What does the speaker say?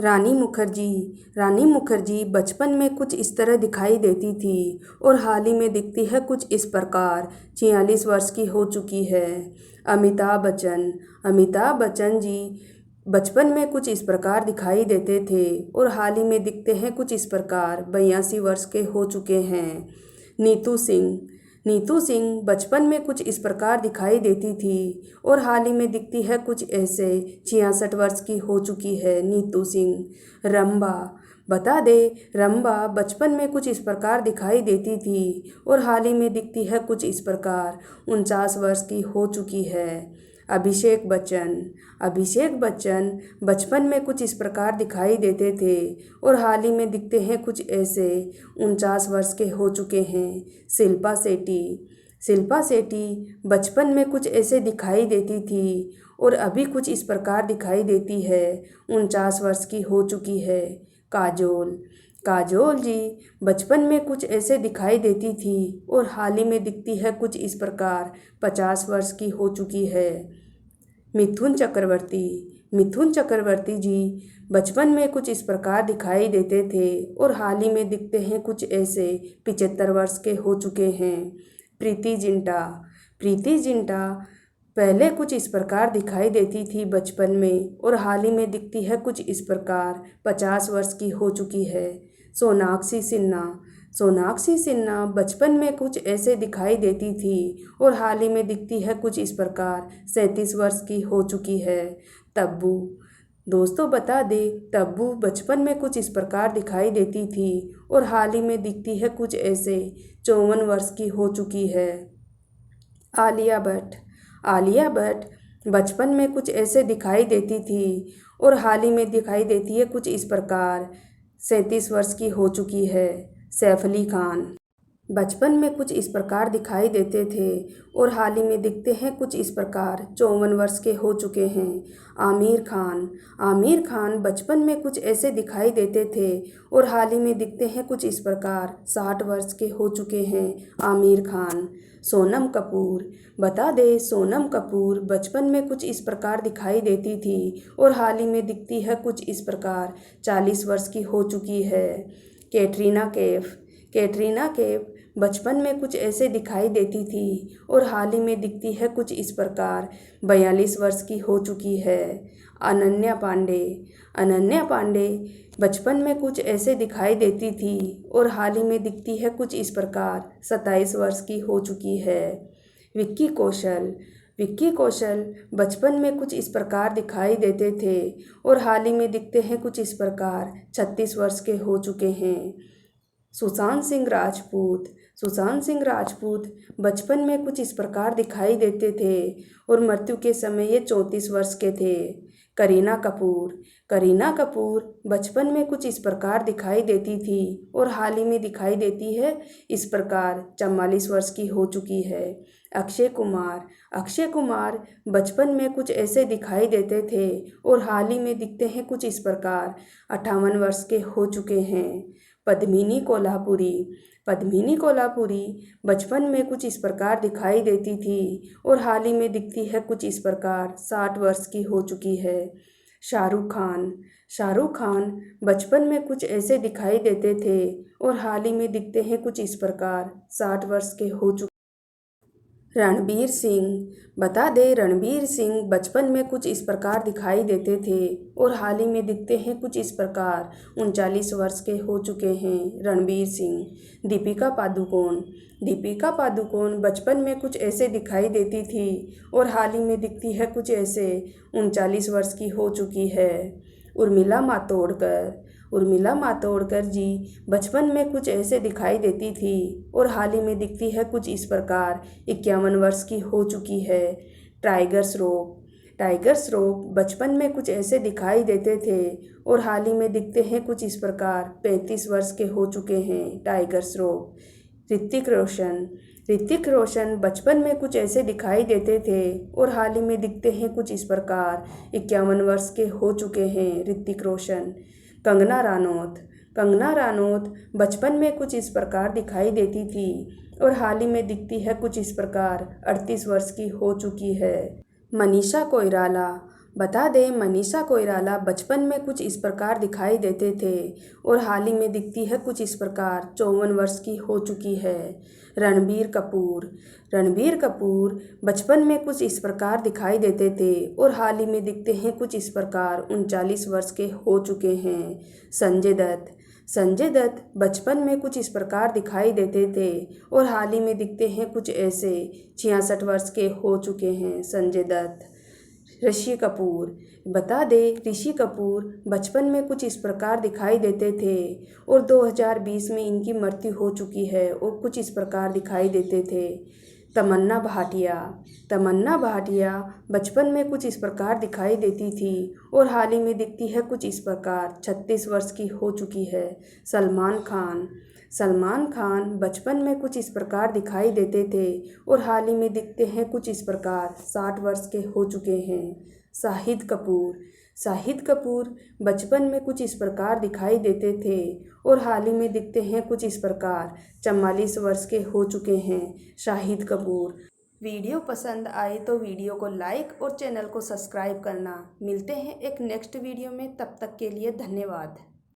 रानी मुखर्जी बचपन में कुछ इस तरह दिखाई देती थी और हाल ही में दिखती है कुछ इस प्रकार। 46 वर्ष की हो चुकी है। अमिताभ बच्चन जी बचपन में कुछ इस प्रकार दिखाई देते थे और हाल ही में दिखते हैं कुछ इस प्रकार। 82 वर्ष के हो चुके हैं। नीतू सिंह बचपन में कुछ इस प्रकार दिखाई देती थी और हाल ही में दिखती है कुछ ऐसे। 66 वर्ष की हो चुकी है नीतू सिंह। रंबा बचपन में कुछ इस प्रकार दिखाई देती थी और हाल ही में दिखती है कुछ इस प्रकार। 49 वर्ष की हो चुकी है। अभिषेक बच्चन बचपन में कुछ इस प्रकार दिखाई देते थे और हाल ही में दिखते हैं कुछ ऐसे। 49 वर्ष के हो चुके हैं। शिल्पा शेट्टी बचपन में कुछ ऐसे दिखाई देती थी और अभी कुछ इस प्रकार दिखाई देती है। 49 वर्ष की हो चुकी है। काजोल जी बचपन में कुछ ऐसे दिखाई देती थी और हाल ही में दिखती है कुछ इस प्रकार। 50 वर्ष की हो चुकी है। मिथुन चक्रवर्ती जी बचपन में कुछ इस प्रकार दिखाई देते थे और हाल ही में दिखते हैं कुछ ऐसे। 75 वर्ष के हो चुके हैं। प्रीति जिंटा पहले कुछ इस प्रकार दिखाई देती थी बचपन में और हाल ही में दिखती है कुछ इस प्रकार। 50 वर्ष की हो चुकी है। सोनाक्षी सिन्हा बचपन में कुछ ऐसे दिखाई देती थी और हाल ही में दिखती है कुछ इस प्रकार। 37 वर्ष की हो चुकी है। दोस्तों बता दें, तब्बू बचपन में कुछ इस प्रकार दिखाई देती थी और हाल ही में दिखती है कुछ ऐसे। 54 वर्ष की हो चुकी है। आलिया भट्ट बचपन में कुछ ऐसे दिखाई देती थी और हाल ही में दिखाई देती है कुछ इस प्रकार। 37 वर्ष की हो चुकी है। सैफ अली खान बचपन में कुछ इस प्रकार दिखाई देते थे और हाल ही में दिखते हैं कुछ इस प्रकार। 54 वर्ष के हो चुके हैं। आमिर खान बचपन में कुछ ऐसे दिखाई देते थे और हाल ही में दिखते हैं कुछ इस प्रकार। 60 वर्ष के हो चुके हैं आमिर खान। बता दें, सोनम कपूर बचपन में कुछ इस प्रकार दिखाई देती थी और हाल ही में दिखती है कुछ इस प्रकार। 40 वर्ष की हो चुकी है। कैटरीना कैफ बचपन में कुछ ऐसे दिखाई देती थी और हाल ही में दिखती है कुछ इस प्रकार। 42 वर्ष की हो चुकी है। अनन्या पांडे बचपन में कुछ ऐसे दिखाई देती थी और हाल ही में दिखती है कुछ इस प्रकार। 27 वर्ष की हो चुकी है। विक्की कौशल बचपन में कुछ इस प्रकार दिखाई देते थे और हाल ही में दिखते हैं कुछ इस प्रकार। 36 वर्ष के हो चुके हैं। सुशांत सिंह राजपूत बचपन में कुछ इस प्रकार दिखाई देते थे और मृत्यु के समय ये 34 वर्ष के थे। करीना कपूर बचपन में कुछ इस प्रकार दिखाई देती थी और हाल ही में दिखाई देती है इस प्रकार। 44 वर्ष की हो चुकी है। अक्षय कुमार बचपन में कुछ ऐसे दिखाई देते थे और हाल ही में दिखते हैं कुछ इस प्रकार। 58 वर्ष के हो चुके हैं। पद्मिनी कोल्हापुरी बचपन में कुछ इस प्रकार दिखाई देती थी और हाल ही में दिखती है कुछ इस प्रकार। 60 वर्ष की हो चुकी है। शाहरुख खान बचपन में कुछ ऐसे दिखाई देते थे और हाल ही में दिखते हैं कुछ इस प्रकार। 60 वर्ष के हो चुके। बता दें, रणवीर सिंह बचपन में कुछ इस प्रकार दिखाई देते थे और हाल ही में दिखते हैं कुछ इस प्रकार। 39 वर्ष के हो चुके हैं रणवीर सिंह। दीपिका पादुकोण बचपन में कुछ ऐसे दिखाई देती थी और हाल ही में दिखती है कुछ ऐसे। 39 वर्ष की हो चुकी है। उर्मिला मातोंडकर जी बचपन में कुछ ऐसे दिखाई देती थी और हाल ही में दिखती है कुछ इस प्रकार। 51 वर्ष की हो चुकी है। टाइगर श्रॉफ बचपन में कुछ ऐसे दिखाई देते थे और हाल ही में दिखते हैं कुछ इस प्रकार। 35 वर्ष के हो चुके हैं टाइगर श्रॉफ। ऋतिक रोशन बचपन में कुछ ऐसे दिखाई देते थे और हाल ही में दिखते हैं कुछ इस प्रकार। 51 वर्ष के हो चुके हैं ऋतिक रोशन। कंगना रनौत बचपन में कुछ इस प्रकार दिखाई देती थी और हाल ही में दिखती है कुछ इस प्रकार। 38 वर्ष की हो चुकी है। मनीषा कोइराला बता दें, मनीषा कोइराला बचपन में कुछ इस प्रकार दिखाई देते थे और हाल ही में दिखती है कुछ इस प्रकार। 54 वर्ष की हो चुकी है। रणबीर कपूर बचपन में कुछ इस प्रकार दिखाई देते थे और हाल ही में दिखते हैं कुछ इस प्रकार। 39 वर्ष के हो चुके हैं। संजय दत्त बचपन में कुछ इस प्रकार दिखाई देते थे और हाल ही में दिखते हैं कुछ ऐसे। 66 वर्ष के हो चुके हैं संजय दत्त। ऋषि कपूर बता दें, ऋषि कपूर बचपन में कुछ इस प्रकार दिखाई देते थे और 2020 में इनकी मृत्यु हो चुकी है और कुछ इस प्रकार दिखाई देते थे। तमन्ना भाटिया बचपन में कुछ इस प्रकार दिखाई देती थी और हाल ही में दिखती है कुछ इस प्रकार। 36 वर्ष की हो चुकी है। सलमान खान बचपन में कुछ इस प्रकार दिखाई देते थे और हाल ही में दिखते हैं कुछ इस प्रकार। 60 वर्ष के हो चुके हैं। शाहिद कपूर बचपन में कुछ इस प्रकार दिखाई देते थे और हाल ही में दिखते हैं कुछ इस प्रकार। 44 वर्ष के हो चुके हैं शाहिद कपूर। वीडियो पसंद आए तो वीडियो को लाइक और चैनल को सब्सक्राइब करना। मिलते हैं एक नेक्स्ट वीडियो में, तब तक के लिए धन्यवाद।